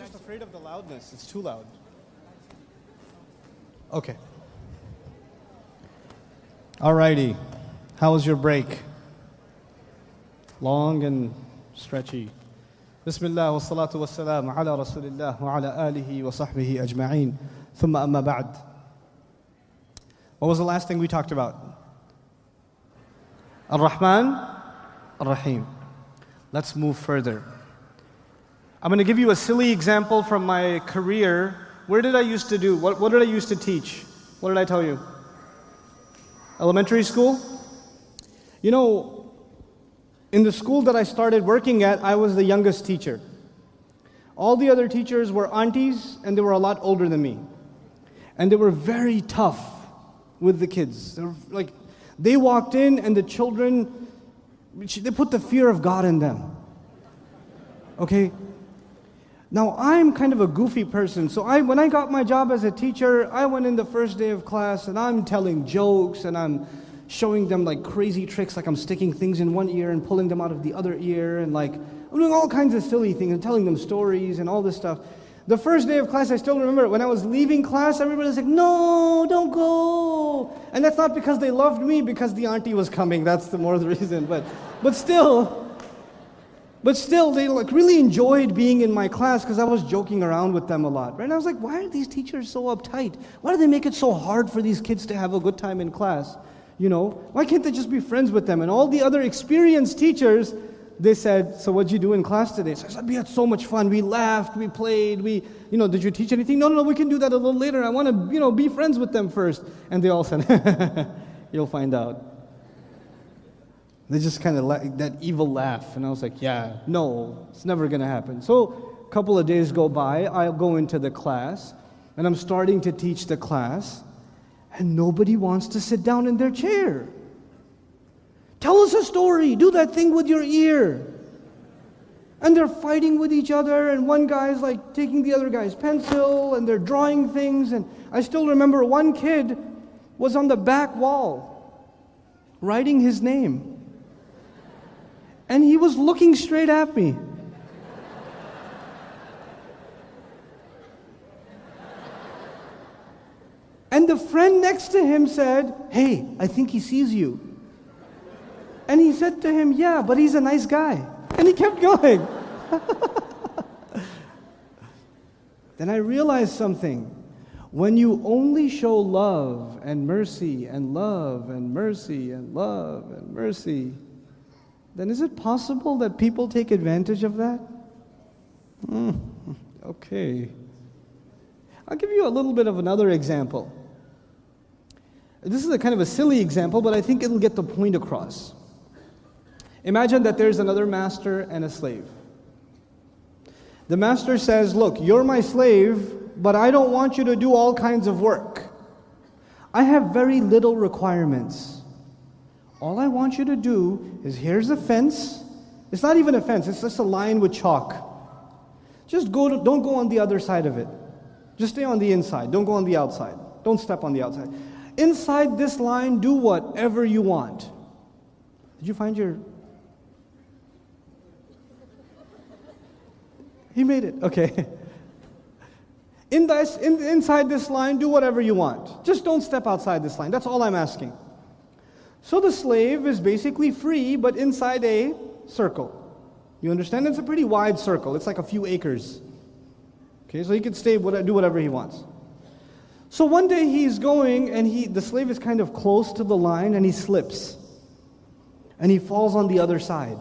just afraid of the loudness. It's too loud. Okay. Alrighty. How was your break? Long and stretchy. Bismillah wa salatu wa salam ala rasulillah wa ala alihi wa sahbihi ajma'een. Thumma amma ba'd. What was the last thing we talked about? Ar-Rahman, Ar-Rahim. Let's move further. I'm going to give you a silly example from my career. Where did I used to do? What did I used to teach? What did I tell you? Elementary school? You know, in the school that I started working at, I was the youngest teacher. All the other teachers were aunties, and they were a lot older than me. And they were very tough with the kids. They walked in, and the children, they put the fear of God in them. Okay? Now, I'm kind of a goofy person, so when I got my job as a teacher, I went in the first day of class, and I'm telling jokes, and I'm showing them like crazy tricks, like I'm sticking things in one ear and pulling them out of the other ear, and like I'm doing all kinds of silly things and telling them stories and all this stuff. The first day of class, I still remember, when I was leaving class, everybody was like, "No, don't go." And that's not because they loved me, because the auntie was coming. That's the more the reason. But still, they like really enjoyed being in my class because I was joking around with them a lot. Right? And I was like, why are these teachers so uptight? Why do they make it so hard for these kids to have a good time in class? You know, why can't they just be friends with them? And all the other experienced teachers, they said, "So what'd you do in class today?" So I said, "We had so much fun. We laughed, we played, did you teach anything?" No, we can do that a little later. I want to, be friends with them first." And they all said, "You'll find out." They just kind of that evil laugh. And I was like, yeah, no, it's never going to happen. So a couple of days go by, I'll go into the class, and I'm starting to teach the class, and nobody wants to sit down in their chair. "Tell us a story. Do that thing with your ear." And they're fighting with each other, and one guy's like taking the other guy's pencil, and they're drawing things. And I still remember one kid was on the back wall writing his name. And he was looking straight at me. And the friend next to him said, "Hey, I think he sees you." And he said to him, "Yeah, but he's a nice guy." And he kept going. Then I realized something. When you only show love and mercy and love and mercy and love and mercy, then is it possible that people take advantage of that? Okay. I'll give you a little bit of another example. This is a kind of a silly example, but I think it'll get the point across. Imagine that there's another master and a slave. The master says, "Look, you're my slave, but I don't want you to do all kinds of work. I have very little requirements. All I want you to do is, here's a fence." It's not even a fence, it's just a line with chalk. Don't go on the other side of it. Just stay on the inside. Don't go on the outside. Don't step on the outside. Inside this line, do whatever you want. Did you find your... He made it. Okay. Inside this line, do whatever you want. Just don't step outside this line. That's all I'm asking. So the slave is basically free, but inside a circle. You understand? It's a pretty wide circle. It's like a few acres. Okay, so he can do whatever he wants. So one day he's going, and the slave is kind of close to the line, and he slips. And he falls on the other side.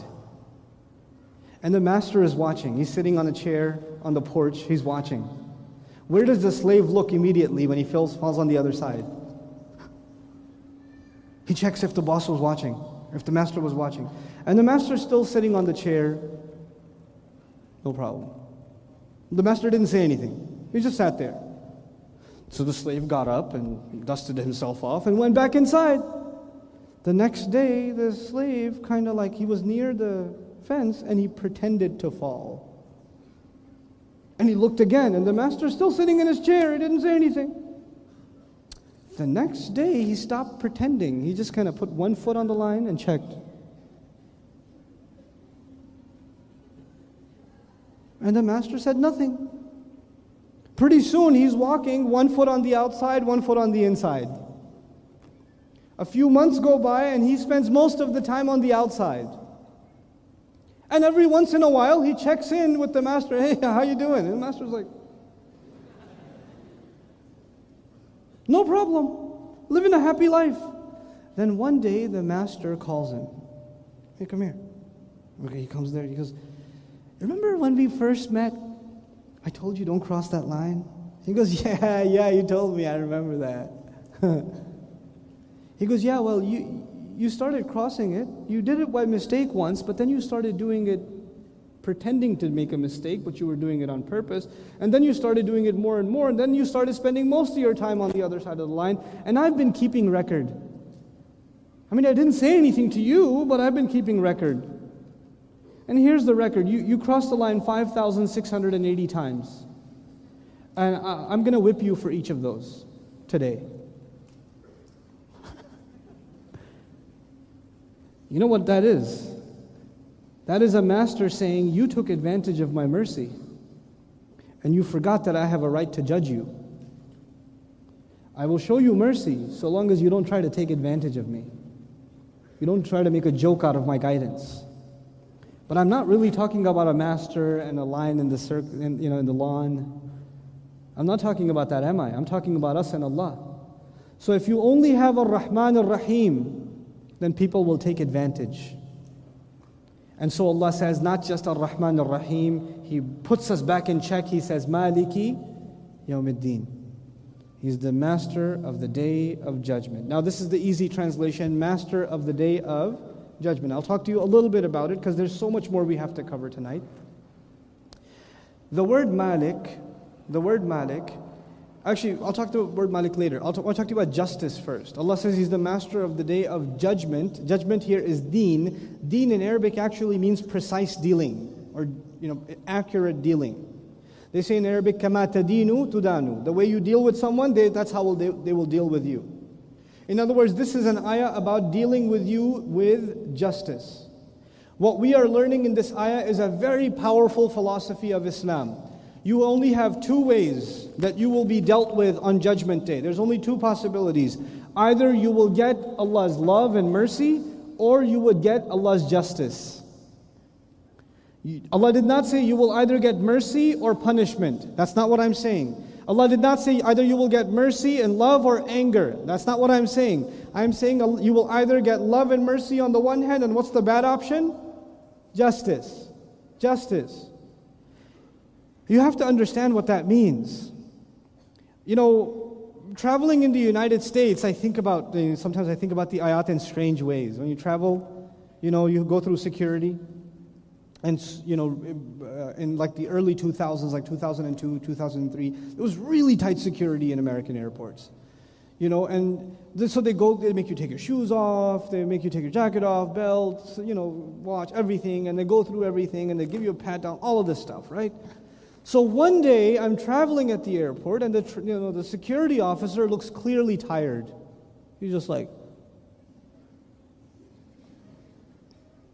And the master is watching. He's sitting on a chair on the porch. He's watching. Where does the slave look immediately when he falls on the other side? He checks if the boss was watching, if the master was watching. And the master's still sitting on the chair. No problem. The master didn't say anything. He just sat there. So the slave got up and dusted himself off and went back inside. The next day, the slave he was near the fence and he pretended to fall. And he looked again, and the master's still sitting in his chair. He didn't say anything. The next day, he stopped pretending. He just kind of put one foot on the line and checked. And the master said nothing. Pretty soon he's walking, one foot on the outside, one foot on the inside. A few months go by and he spends most of the time on the outside. And every once in a while he checks in with the master, hey, how you doing? And the master's like, no problem, living a happy life. Then one day the master calls him. Hey, come here. Okay, he comes there, he goes, remember when we first met? I told you don't cross that line. He goes, yeah, you told me, I remember that. He goes, yeah, well, you started crossing it. You did it by mistake once, but then you started doing it pretending to make a mistake, but you were doing it on purpose. And then you started doing it more and more, and then you started spending most of your time on the other side of the line. And I've been keeping record. I mean, I didn't say anything to you, but I've been keeping record. And here's the record. You crossed the line 5,680 times. And I'm going to whip you for each of those today. You know what that is? That is a master saying, you took advantage of my mercy. And you forgot that I have a right to judge you. I will show you mercy so long as you don't try to take advantage of me. You don't try to make a joke out of my guidance. But I'm not really talking about a master and a lion in the circle, in the lawn. I'm not talking about that, am I? I'm talking about us and Allah. So if you only have Ar-Rahman Ar-Rahim, then people will take advantage. And so Allah says, not just Ar-Rahman Ar-Rahim, He puts us back in check. He says, Maliki Yawmiddin. He's the master of the day of judgment. Now this is the easy translation, master of the day of judgment. I'll talk to you a little bit about it because there's so much more we have to cover tonight. The word Malik, actually I'll talk to the word Malik later. I'll talk to you about justice first. Allah says He's the master of the day of judgment. Judgment here is deen. Deen in Arabic actually means precise dealing or accurate dealing. They say in Arabic, kama tadinu tudanu. The way you deal with someone, that's how they will deal with you. In other words, this is an ayah about dealing with you with justice. What we are learning in this ayah is a very powerful philosophy of Islam. You only have two ways that you will be dealt with on Judgment Day. There's only two possibilities. Either you will get Allah's love and mercy, or you would get Allah's justice. Allah did not say you will either get mercy or punishment. That's not what I'm saying. Allah did not say either you will get mercy and love or anger. That's not what I'm saying. I'm saying you will either get love and mercy on the one hand, and what's the bad option? Justice. Justice. You have to understand what that means. Traveling in the United States, sometimes I think about the ayat in strange ways. When you travel, you go through security. And, in like the early 2000s, like 2002, 2003, it was really tight security in American airports. So they make you take your shoes off, they make you take your jacket off, belts, watch, everything, and they go through everything, and they give you a pat down, all of this stuff, right? So one day, I'm traveling at the airport, and the security officer looks clearly tired. He's just like,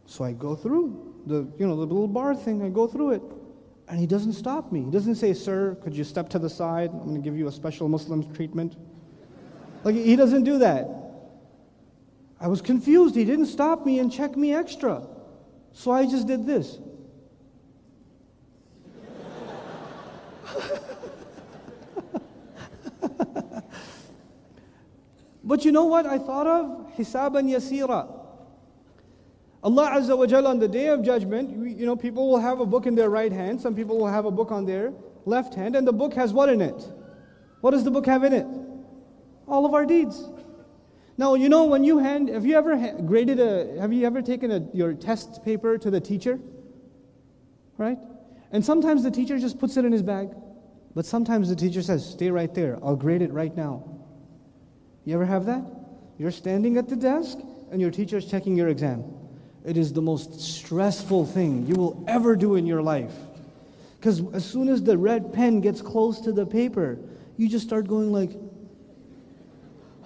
so I go through the little bar thing, I go through it, and he doesn't stop me. He doesn't say, sir, could you step to the side? I'm going to give you a special Muslim treatment. Like, he doesn't do that. I was confused. He didn't stop me and check me extra. So I just did this. But you know what I thought of? Hisaban yasira. Allah Azza wa Jalla on the Day of Judgment, people will have a book in their right hand, some people will have a book on their left hand, and the book has what in it? What does the book have in it? All of our deeds. Now, when have you ever taken your test paper to the teacher? Right? And sometimes the teacher just puts it in his bag, but sometimes the teacher says, stay right there, I'll grade it right now. You ever have that? You're standing at the desk, and your teacher's checking your exam. It is the most stressful thing you will ever do in your life. Because as soon as the red pen gets close to the paper, you just start going like,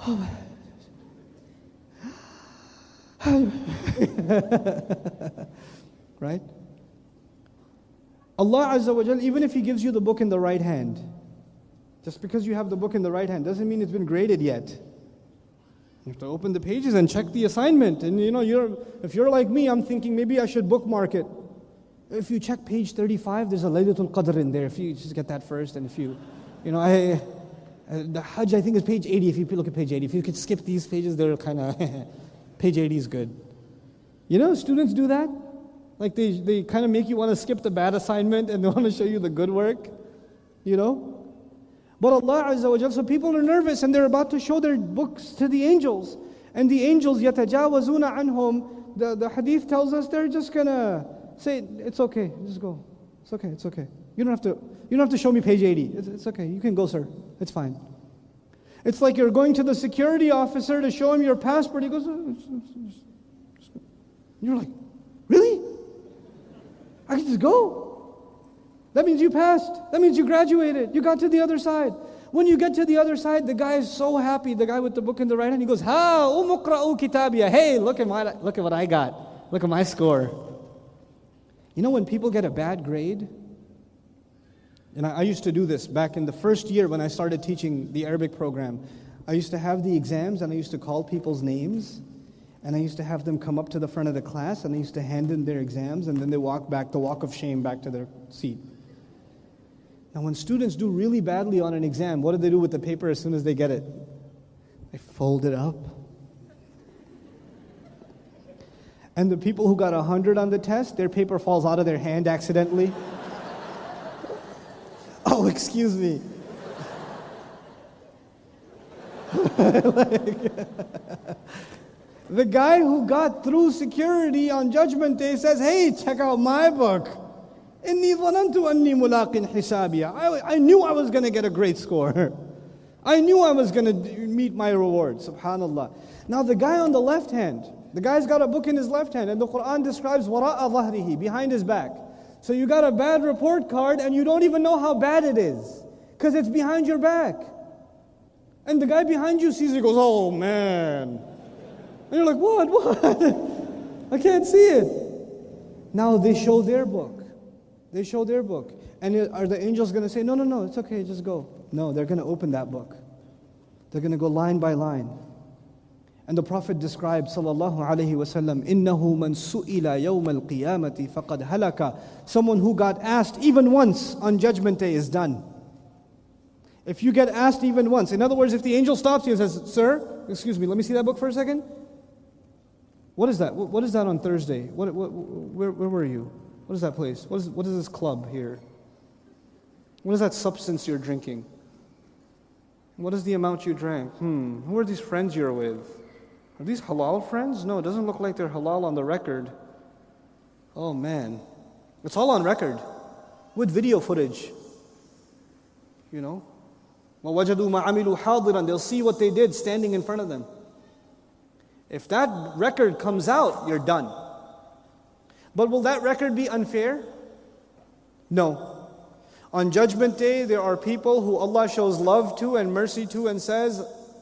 oh. Right? Allah Azza wa Jal, even if He gives you the book in the right hand, Just because you have the book in the right hand doesn't mean it's been graded yet. You have to open the pages and check the assignment. And if you're like me, I'm thinking maybe I should bookmark it. If you check page 35, there's a Laylatul Qadr in there. If you just get that first, and if the Hajj I think is page 80. If you look at page 80, if you could skip these pages, they're kind of page 80 is good. Students do that. Like they kind of make you want to skip the bad assignment and they want to show you the good work. But Allah Azza wa Jal, so people are nervous and they're about to show their books to the angels. And the angels, yatajawazuna anhum, the hadith tells us they're just gonna say, it's okay, just go. It's okay. You don't have to show me page 80. It's okay, you can go, sir. It's fine. It's like you're going to the security officer to show him your passport. He goes, you're like, really? I can just go? That means you passed. That means you graduated. You got to the other side. When you get to the other side, the guy is so happy. The guy with the book in the right hand, he goes, "Ha, umuqra'u kitabiya." Hey, look at what I got. Look at my score. When people get a bad grade, and I used to do this back in the first year when I started teaching the Arabic program. I used to have the exams and I used to call people's names. And I used to have them come up to the front of the class and I used to hand in their exams and then they walk back, the walk of shame back to their seat. Now when students do really badly on an exam, what do they do with the paper as soon as they get it? They fold it up. And the people who got 100 on the test, their paper falls out of their hand accidentally. Oh, excuse me. The guy who got through security on Judgment Day says, "Hey, check out my book. إِنِّي ظَنَنْتُ أَنِّي مُلَاقٍ حِسَابِيَ." I knew I was going to get a great score. I knew I was going to meet my reward. Subhanallah. Now the guy on the left hand, the guy's got a book in his left hand, and the Quran describes وَرَاءَ ظَهْرِهِ, behind his back. So you got a bad report card, and you don't even know how bad it is, because it's behind your back. And the guy behind you sees it, he goes, "Oh man." And you're like, what? I can't see it. Now they show their book. And are the angels going to say, no, it's okay, just go? No, they're going to open that book. They're going to go line by line. And the Prophet described, sallallahu alaihi wasallam, إِنَّهُ مَنْ سُئِلَ يَوْمَ الْقِيَامَةِ فَقَدْ هَلَكَ. Someone who got asked even once on Judgment Day is done. If you get asked even once, in other words, if the angel stops you and says, "Sir, excuse me, let me see that book for a second. What is that? What is that on Thursday? Where were you? What is that place? What is this club here? What is that substance you're drinking? What is the amount you drank? Who are these friends you're with? Are these halal friends? No, it doesn't look like they're halal on the record. Oh man, it's all on record with video footage. وَوَجَدُوا مَا عَمِلُوا حَاضِرًا. They'll see what they did standing in front of them. If that record comes out, you're done. But will that record be unfair? No. On Judgment Day, there are people who Allah shows love to and mercy to and says,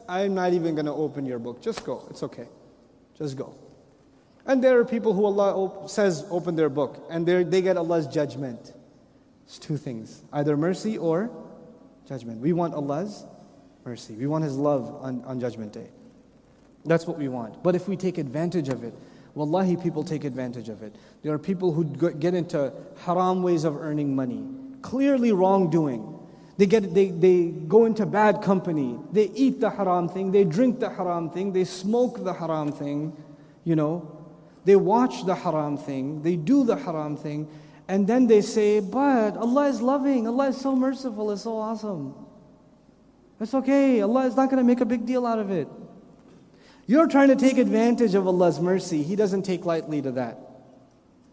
"I'm not even going to open your book. Just go. It's okay. Just go." And there are people who Allah says open their book and they get Allah's judgment. It's two things, either mercy or judgment. We want Allah's mercy. We want His love on Judgment Day. That's what we want. But if we take advantage of it, wallahi, people take advantage of it. There are people who get into haram ways of earning money, clearly wrongdoing. They go into bad company. They eat the haram thing. They drink the haram thing. They smoke the haram thing. They watch the haram thing. They do the haram thing. And then they say, "But Allah is loving. Allah is so merciful. It's so awesome. It's okay. Allah is not going to make a big deal out of it." You're trying to take advantage of Allah's mercy. He doesn't take lightly to that.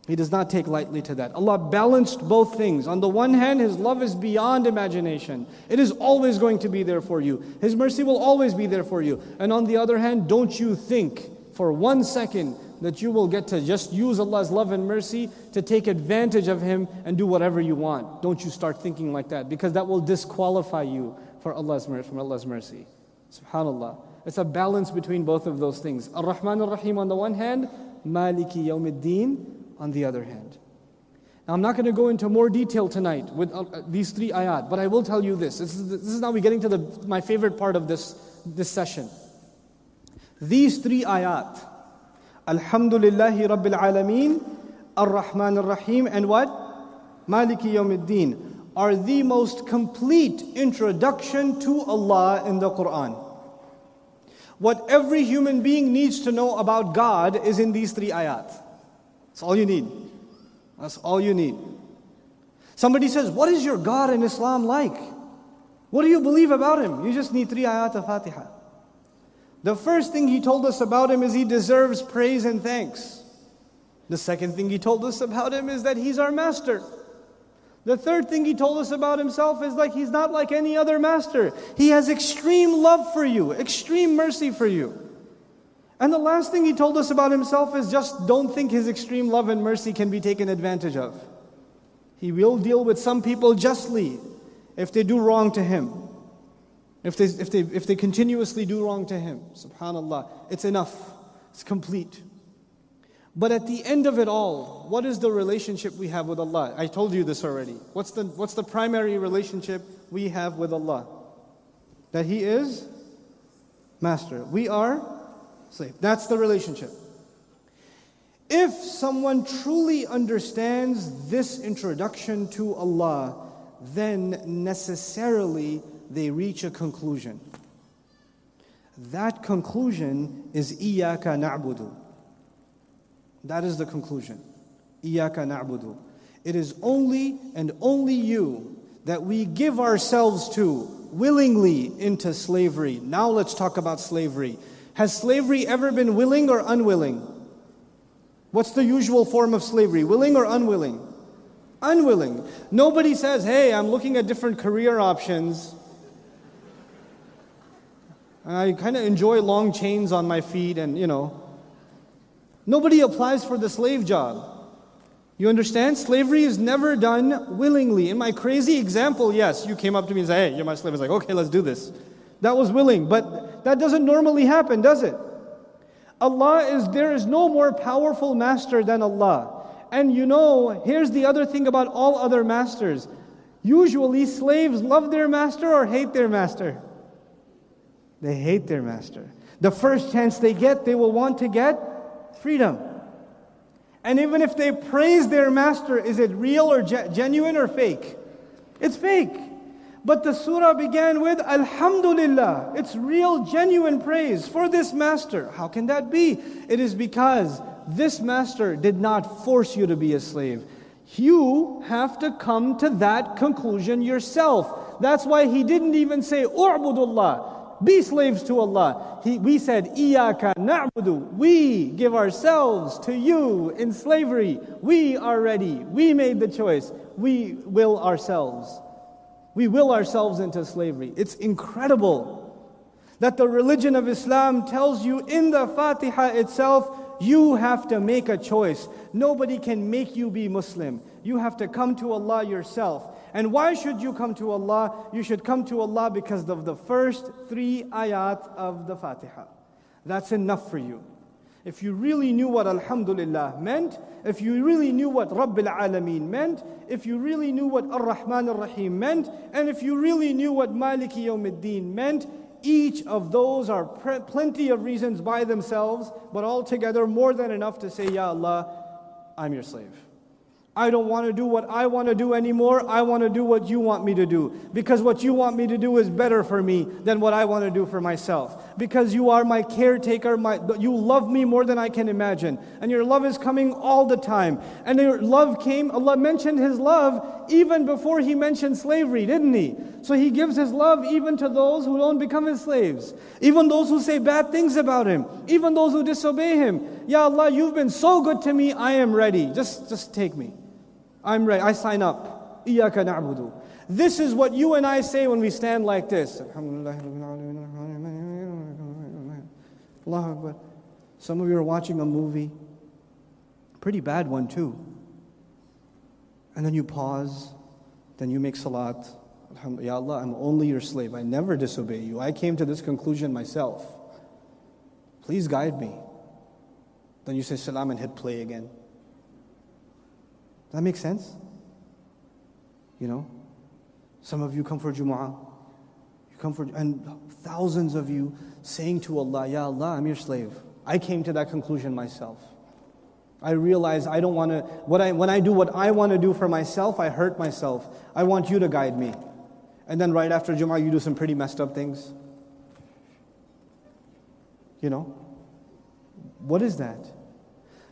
He does not take lightly to that. Allah balanced both things. On the one hand, His love is beyond imagination. It is always going to be there for you. His mercy will always be there for you. And on the other hand, don't you think for 1 second that you will get to just use Allah's love and mercy to take advantage of Him and do whatever you want. Don't you start thinking like that, because that will disqualify you from Allah's mercy. SubhanAllah. It's a balance between both of those things. Ar-Rahman Ar-Rahim on the one hand, Maliki Yawmiddin on the other hand. Now, I'm not going to go into more detail tonight with these 3 ayat, but I will tell you this. This is now we're getting to my favorite part of this session. These 3 ayat, Alhamdulillahi Rabbil Alameen, Ar-Rahman Ar-Rahim, and what? Maliki Yawmiddin, are the most complete introduction to Allah in the Quran. What every human being needs to know about God is in these 3 ayat. That's all you need. That's all you need. Somebody says, what is your God in Islam like? What do you believe about Him? You just need 3 ayat of Fatiha. The first thing He told us about Him is He deserves praise and thanks. The second thing He told us about Him is that He's our master. The third thing He told us about Himself is like He's not like any other master. He has extreme love for you, extreme mercy for you. And the last thing He told us about Himself is just don't think His extreme love and mercy can be taken advantage of. He will deal with some people justly if they do wrong to Him. If they continuously do wrong to Him. Subhanallah. It's enough. It's complete. But at the end of it all, what is the relationship we have with Allah? I told you this already. What's the primary relationship we have with Allah? That He is Master. We are slave. That's the relationship. If someone truly understands this introduction to Allah, then necessarily they reach a conclusion. That conclusion is Iyaka na'budu. That is the conclusion. Iyaka na'budu. It is only and only you that we give ourselves to willingly into slavery. Now let's talk about slavery. Has slavery ever been willing or unwilling? What's the usual form of slavery? Willing or unwilling? Unwilling. Nobody says, hey, I'm looking at different career options. I kind of enjoy long chains on my feet and, Nobody applies for the slave job. You understand? Slavery is never done willingly. In my crazy example, yes, you came up to me and said, hey, you're my slave. I was like, okay, let's do this. That was willing, but that doesn't normally happen, does it? There is no more powerful master than Allah. And here's the other thing about all other masters. Usually slaves love their master or hate their master. They hate their master. The first chance they get, they will want to get freedom. And even if they praise their master, is it real or genuine or fake? It's fake. But the surah began with Alhamdulillah. It's real, genuine praise for this master. How can that be? It is because this master did not force you to be a slave. You have to come to that conclusion yourself. That's why He didn't even say U'budullah. Be slaves to Allah. We said, Iyaka na'budu. We give ourselves to you in slavery. We are ready. We made the choice. We will ourselves. We will ourselves into slavery. It's incredible that the religion of Islam tells you in the Fatiha itself, you have to make a choice. Nobody can make you be Muslim. You have to come to Allah yourself. And why should you come to Allah? You should come to Allah because of the first 3 ayat of the Fatiha. That's enough for you. If you really knew what Alhamdulillah meant, if you really knew what Rabbil Alameen meant, if you really knew what Ar-Rahman Ar-Rahim meant, and if you really knew what Maliki Yawmiddin meant, each of those are plenty of reasons by themselves, but altogether more than enough to say, Ya Allah, I'm your slave. I don't want to do what I want to do anymore. I want to do what you want me to do. Because what you want me to do is better for me than what I want to do for myself. Because you are my caretaker. You love me more than I can imagine. And your love is coming all the time. And your love came, Allah mentioned His love even before He mentioned slavery, didn't He? So He gives His love even to those who don't become His slaves. Even those who say bad things about Him. Even those who disobey Him. Ya Allah, you've been so good to me, I am ready. Just take me. I'm ready. I sign up. Iyaka na'budu. This is what you and I say when we stand like this. Allahu Akbar. Some of you are watching a movie. Pretty bad one too. And then you pause. Then you make salat. Ya Allah, I'm only your slave. I never disobey you. I came to this conclusion myself. Please guide me. Then you say salam and hit play again. Does that make sense? You know? Some of you come for Jumu'ah. You come for, and thousands of you saying to Allah, Ya Allah, I'm your slave. I came to that conclusion myself. I realize I don't want to, when I do what I want to do for myself, I hurt myself. I want you to guide me. And then right after Jumu'ah, you do some pretty messed up things. You know? What is that?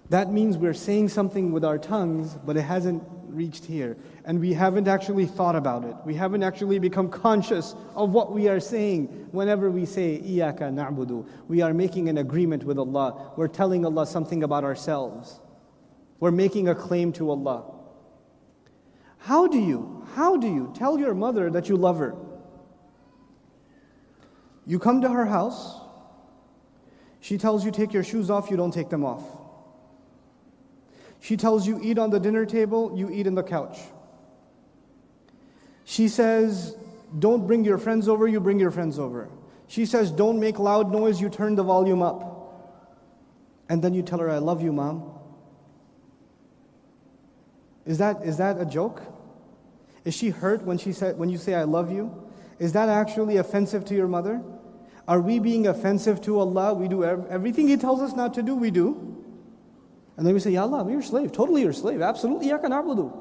That means we're saying something with our tongues, but it hasn't reached here. And we haven't actually thought about it. We haven't actually become conscious of what we are saying whenever we say, إِيَّاكَ نَعْبُدُ. We are making an agreement with Allah. We're telling Allah something about ourselves. We're making a claim to Allah. How do you tell your mother that you love her? You come to her house. She tells you take your shoes off, you don't take them off. She tells you eat on the dinner table, you eat in the couch. She says, don't bring your friends over, you bring your friends over. She says, don't make loud noise, you turn the volume up. And then you tell her, I love you, Mom. Is that a joke? Is she hurt when you say I love you? Is that actually offensive to your mother? Are we being offensive to Allah? We do everything He tells us not to do, we do. And then we say, Ya Allah, I'm your slave, totally your slave, absolutely, إِيَّاكَ نَعْبُدُ.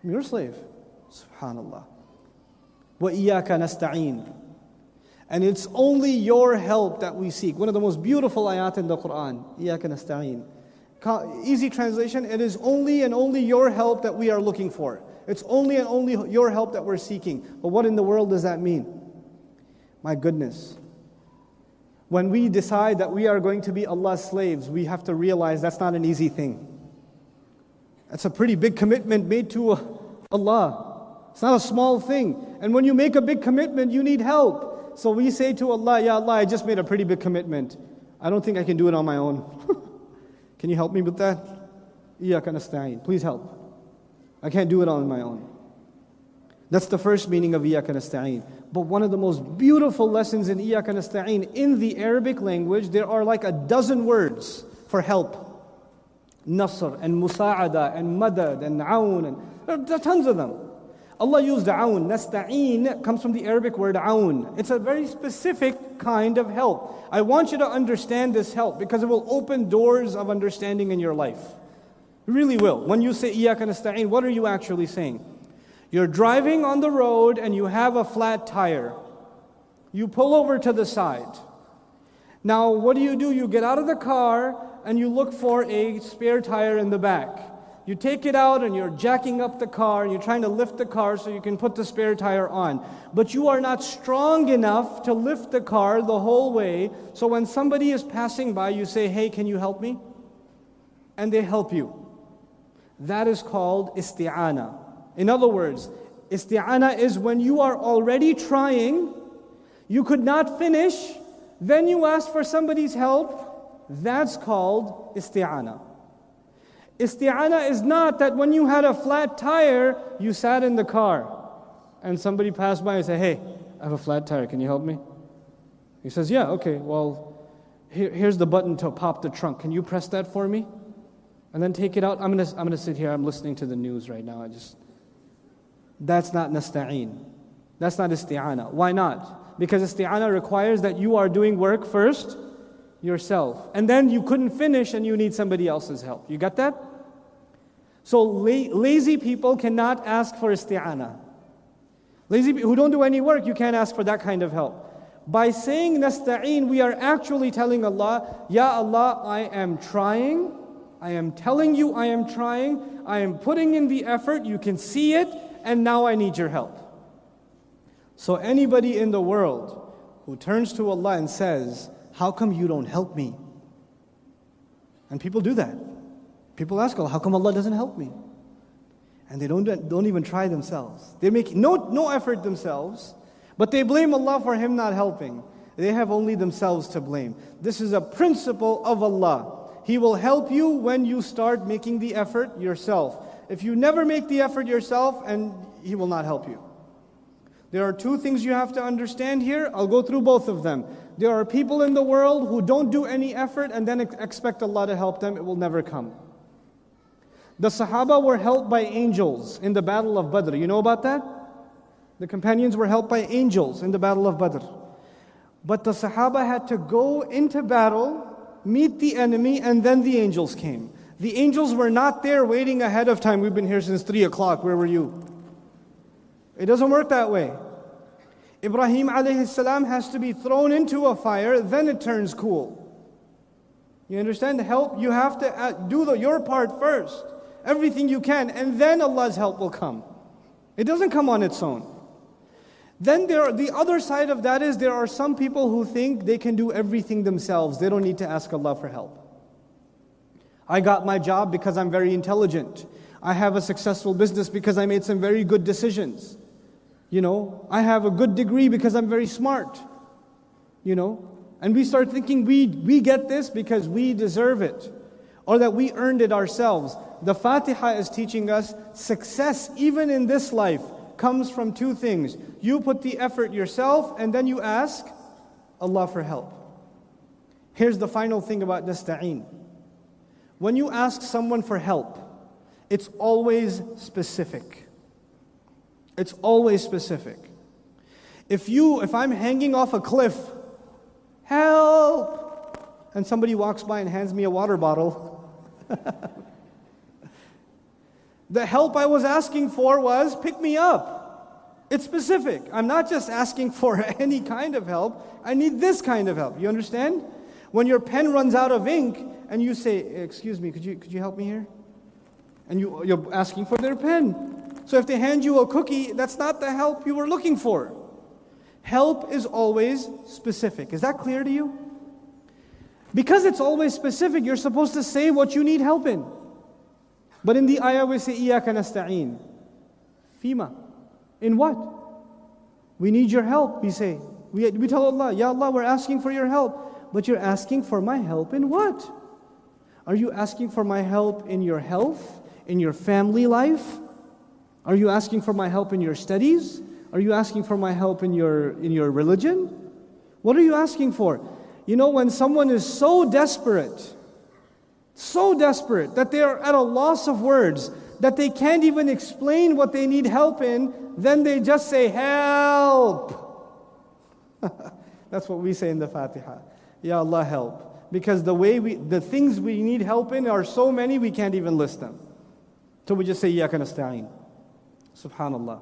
I'm your slave. Subhanallah. وَإِيَّاكَ نَسْتَعِينَ. And it's only your help that we seek. One of the most beautiful ayat in the Quran, إِيَّاكَ نَسْتَعِينَ. Easy translation, it is only and only your help that we are looking for. It's only and only your help that we're seeking. But what in the world does that mean? My goodness. When we decide that we are going to be Allah's slaves, we have to realize that's not an easy thing. That's a pretty big commitment made to Allah. It's not a small thing. And when you make a big commitment, you need help. So we say to Allah, Ya Allah, I just made a pretty big commitment. I don't think I can do it on my own. Can you help me with that? إِيَّاكَ نَسْتَعِينَ. Please help. I can't do it on my own. That's the first meaning of إِيَّاكَ نَسْتَعِينَ. But one of the most beautiful lessons in إِيَّاكَ نَسْتَعِينَ, in the Arabic language, there are like a dozen words for help. Nasr and musa'ada and madad and aun, and there are tons of them. Allah used aun. Nasta'een comes from the Arabic word aun. It's a very specific kind of help. I want you to understand this help because it will open doors of understanding in your life. It really will. When you say إِيَّاكَ نَسْتَعِينَ, what are you actually saying? You're driving on the road and you have a flat tire. You pull over to the side. Now, what do? You get out of the car and you look for a spare tire in the back. You take it out and you're jacking up the car and you're trying to lift the car so you can put the spare tire on. But you are not strong enough to lift the car the whole way. So when somebody is passing by, you say, hey, can you help me? And they help you. That is called isti'ana. In other words, isti'ana is when you are already trying, you could not finish, then you ask for somebody's help. That's called isti'ana. Isti'ana is not that when you had a flat tire, you sat in the car and somebody passed by and said, hey, I have a flat tire, can you help me? He says, yeah, okay, well, here's the button to pop the trunk. Can you press that for me? And then take it out. I'm gonna sit here, I'm listening to the news right now. That's not nasta'een. That's not isti'ana. Why not? Because isti'ana requires that you are doing work first yourself. And then you couldn't finish and you need somebody else's help. You got that? So lazy people cannot ask for isti'ana. Lazy people who don't do any work, you can't ask for that kind of help. By saying nasta'een, we are actually telling Allah, Ya Allah, I am trying. I am telling you I am trying. I am putting in the effort. You can see it. And now I need your help. So anybody in the world who turns to Allah and says, how come you don't help me? And people do that. People ask Allah, how come Allah doesn't help me? And they don't even try themselves. They make no effort themselves, but they blame Allah for Him not helping. They have only themselves to blame. This is a principle of Allah. He will help you when you start making the effort yourself. If you never make the effort yourself, and He will not help you. There are two things you have to understand here. I'll go through both of them. There are people in the world who don't do any effort and then expect Allah to help them. It will never come. The Sahaba were helped by angels in the battle of Badr. You know about that? The companions were helped by angels in the battle of Badr. But the Sahaba had to go into battle, meet the enemy, and then the angels came. The angels were not there waiting ahead of time. We've been here since 3 o'clock. Where were you? It doesn't work that way. Ibrahim alayhi salam has to be thrown into a fire, then it turns cool. You understand? Help, you have to do your part first. Everything you can, and then Allah's help will come. It doesn't come on its own. Then the other side of that is there are some people who think they can do everything themselves. They don't need to ask Allah for help. I got my job because I'm very intelligent. I have a successful business because I made some very good decisions. I have a good degree because I'm very smart. And we start thinking we get this because we deserve it, or that we earned it ourselves. The Fatiha is teaching us success even in this life comes from two things. You put the effort yourself, and then you ask Allah for help. Here's the final thing about nasta'een. When you ask someone for help, it's always specific. It's always specific. If I'm hanging off a cliff, help, and somebody walks by and hands me a water bottle, the help I was asking for was, pick me up. It's specific. I'm not just asking for any kind of help. I need this kind of help. You understand? When your pen runs out of ink and you say, excuse me, could you help me here? And you're asking for their pen. So if they hand you a cookie, that's not the help you were looking for. Help is always specific. Is that clear to you? Because it's always specific, you're supposed to say what you need help in. But in the ayah we say, إِيَّاكَ نَسْتَعِينَ. Fima. In what? We need your help, we say. We tell Allah, Ya Allah, we're asking for your help. But you're asking for my help in what? Are you asking for my help in your health? In your family life? Are you asking for my help in your studies? Are you asking for my help in your religion? What are you asking for? When someone is so desperate that they are at a loss of words, that they can't even explain what they need help in, then they just say, help. That's what we say in the Fatiha. Ya Allah, help. Because the things we need help in are so many, we can't even list them. So we just say, إِيَّاكَ نَسْتَعِينَ. Subhanallah.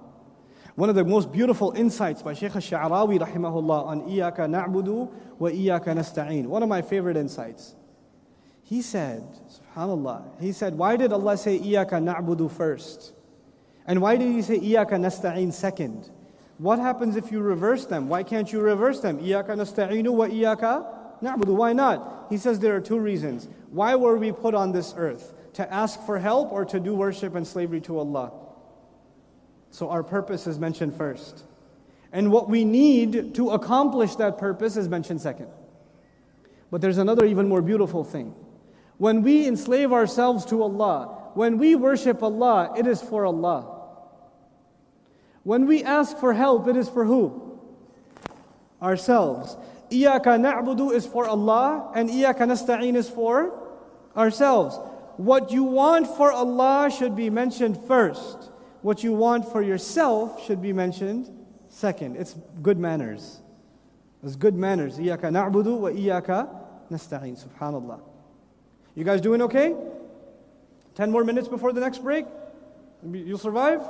One of the most beautiful insights by Shaykh al-Sha'rawi rahimahullah on إِيَّاكَ نَعْبُدُ وَإِيَّاكَ نَسْتَعِينَ. One of my favorite insights. He said, subhanallah, why did Allah say إِيَّاكَ نَعْبُدُ first? And why did He say إِيَّاكَ نَسْتَعِينَ second? What happens if you reverse them? Why can't you reverse them? إِيَّاكَ نَسْتَعِينُ وَإِيَّاكَ نَعْبُدُ. Why not? He says there are two reasons. Why were we put on this earth? To ask for help or to do worship and slavery to Allah? So our purpose is mentioned first. And what we need to accomplish that purpose is mentioned second. But there's another even more beautiful thing. When we enslave ourselves to Allah, when we worship Allah, it is for Allah. When we ask for help, it is for who? Ourselves. إِيَّاكَ نَعْبُدُ is for Allah, and إِيَّاكَ نَسْتَعِينَ is for ourselves. What you want for Allah should be mentioned first. What you want for yourself should be mentioned second. It's good manners. It's good manners. إِيَّاكَ نَعْبُدُ وَإِيَّاكَ نَسْتَعِينَ. Subhanallah. You guys doing okay? 10 more minutes before the next break? You'll survive?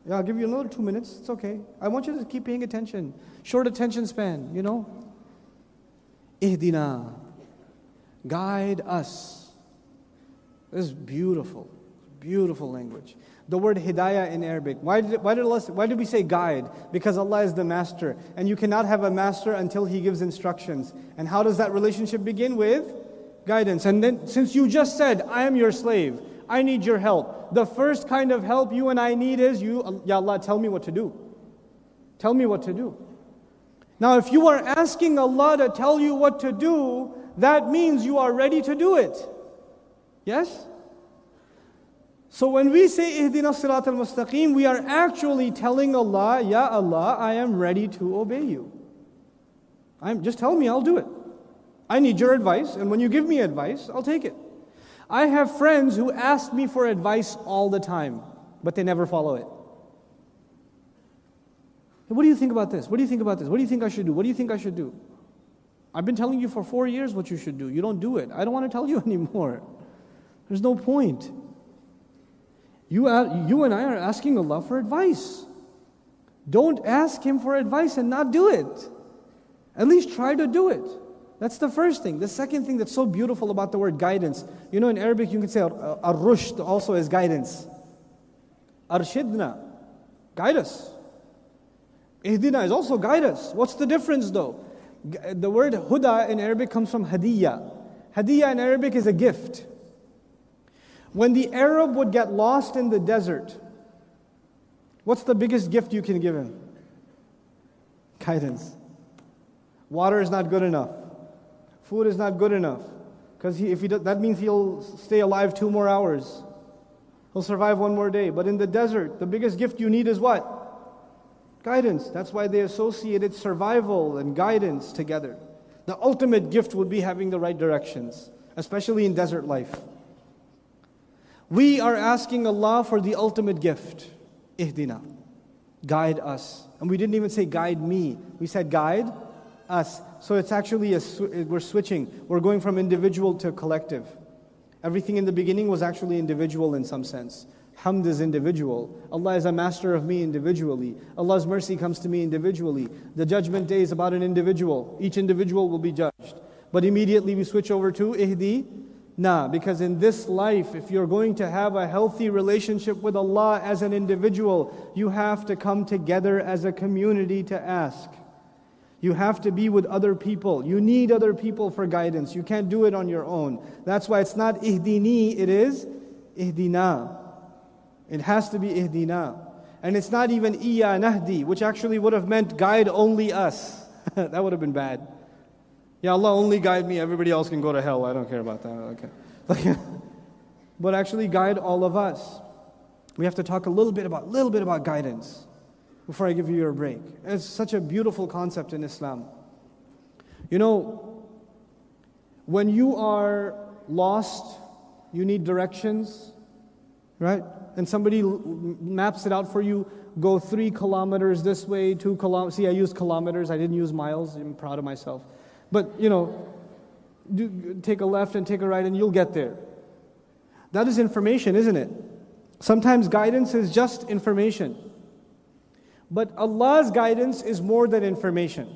Yeah, I'll give you another 2 minutes. It's okay. I want you to keep paying attention. Short attention span, Ihdina. Guide us. This is beautiful. Beautiful language. The word hidayah in Arabic. Why did we say guide? Because Allah is the master. And you cannot have a master until He gives instructions. And how does that relationship begin? With guidance. And then, since you just said, I am your slave, I need your help. The first kind of help you and I need is, Ya Allah, tell me what to do. Tell me what to do. Now, if you are asking Allah to tell you what to do, that means you are ready to do it. Yes? So when we say Ihdina Sirat al-Mustaqim, we are actually telling Allah, Ya Allah, I am ready to obey you. Just tell me, I'll do it. I need your advice, and when you give me advice, I'll take it. I have friends who ask me for advice all the time, but they never follow it. What do you think about this? What do you think about this? What do you think I should do? What do you think I should do? I've been telling you for 4 years what you should do. You don't do it. I don't want to tell you anymore. There's no point. You and I are asking Allah for advice. Don't ask Him for advice and not do it. At least try to do it. That's the first thing. The second thing that's so beautiful about the word guidance, you know, in Arabic you can say ar-rushd also is guidance. Arshidna, guide us. Ihdina is also guide us. What's the difference though? The word huda in Arabic comes from hadiyya. Hadiyya in Arabic is a gift. When the Arab would get lost in the desert, what's the biggest gift you can give him? Guidance. Water is not good enough. Food is not good enough. Because that means he'll stay alive 2 more hours. He'll survive 1 more day. But in the desert, the biggest gift you need is what? Guidance. That's why they associated survival and guidance together. The ultimate gift would be having the right directions, especially in desert life. We are asking Allah for the ultimate gift. Ihdina. Guide us. And we didn't even say guide me. We said guide us. So it's actually, we're switching. We're going from individual to collective. Everything in the beginning was actually individual in some sense. Hamd is individual. Allah is a master of me individually. Allah's mercy comes to me individually. The judgment day is about an individual. Each individual will be judged. But immediately we switch over to ihdi. Because in this life, if you're going to have a healthy relationship with Allah as an individual, you have to come together as a community to ask. You have to be with other people. You need other people for guidance. You can't do it on your own. That's why it's not ihdini, it is ihdina. It has to be ihdina. And it's not even iya nahdi, which actually would have meant guide only us. That would have been bad. Ya Allah, only guide me, everybody else can go to hell. I don't care about that. Okay. But actually guide all of us. We have to talk a little bit about guidance before I give you your break. It's such a beautiful concept in Islam. You know, when you are lost, you need directions, right? And somebody maps it out for you. Go 3 kilometers this way, 2 kilometers. See, I used kilometers. I didn't use miles. I'm proud of myself. But, you know, take a left and take a right and you'll get there. That is information, isn't it? Sometimes guidance is just information. But Allah's guidance is more than information.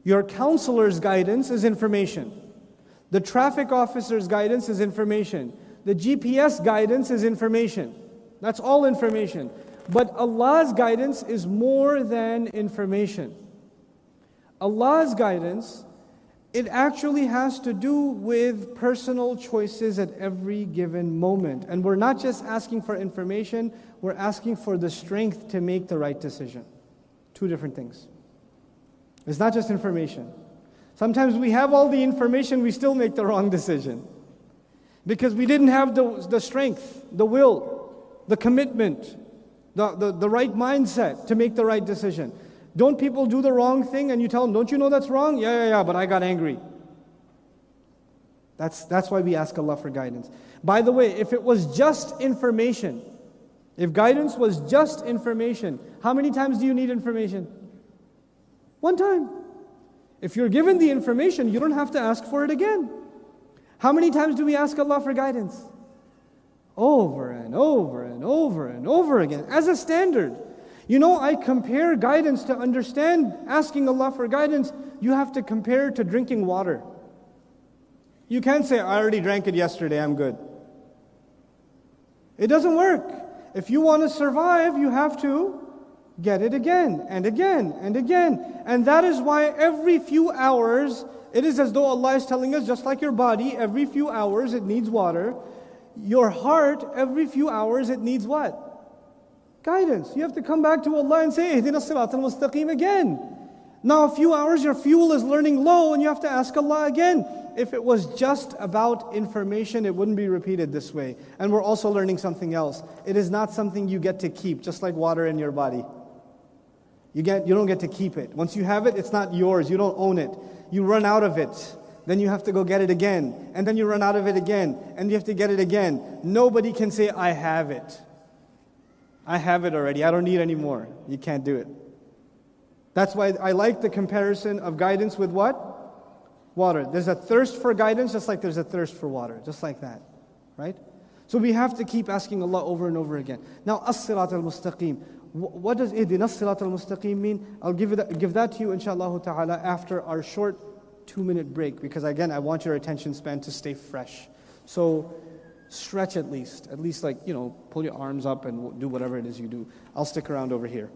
Your counselor's guidance is information. The traffic officer's guidance is information. The GPS guidance is information. That's all information. But Allah's guidance is more than information. Allah's guidance, it actually has to do with personal choices at every given moment. And we're not just asking for information, we're asking for the strength to make the right decision. 2 different things. It's not just information. Sometimes we have all the information, we still make the wrong decision. Because we didn't have the strength, the will, the commitment, the right mindset to make the right decision. Don't people do the wrong thing and you tell them, don't you know that's wrong? Yeah, but I got angry. That's why we ask Allah for guidance. By the way, if it was just information, if guidance was just information, how many times do you need information? 1 time. If you're given the information, you don't have to ask for it again. How many times do we ask Allah for guidance? Over and over and over and over again, as a standard. You know, I compare guidance to understand asking Allah for guidance. You have to compare to drinking water. You can't say, I already drank it yesterday, I'm good. It doesn't work. If you want to survive, you have to get it again and again and again. And that is why every few hours, it is as though Allah is telling us, just like your body, every few hours it needs water. Your heart, every few hours it needs what? Guidance. You have to come back to Allah and say, Ihdina as-sirata al-mustaqim again. Now a few hours your fuel is running low and you have to ask Allah again. If it was just about information, it wouldn't be repeated this way. And we're also learning something else. It is not something you get to keep, just like water in your body. You don't get to keep it. Once you have it, it's not yours. You don't own it. You run out of it. then you have to go get it again, and then you run out of it again, and you have to get it again. Nobody can say, I have it. I have it already, I don't need any more. You can't do it. That's why I like the comparison of guidance with what? Water. There's a thirst for guidance just like there's a thirst for water, just like that, right? So we have to keep asking Allah over and over again. Now, as-sirat al-mustaqim. What does ihdina as-sirat al-mustaqim mean? I'll give that to you, inshallah ta'ala, after our short 2-minute break, because again, I want your attention span to stay fresh. So stretch at least like, pull your arms up and do whatever it is you do. I'll stick around over here.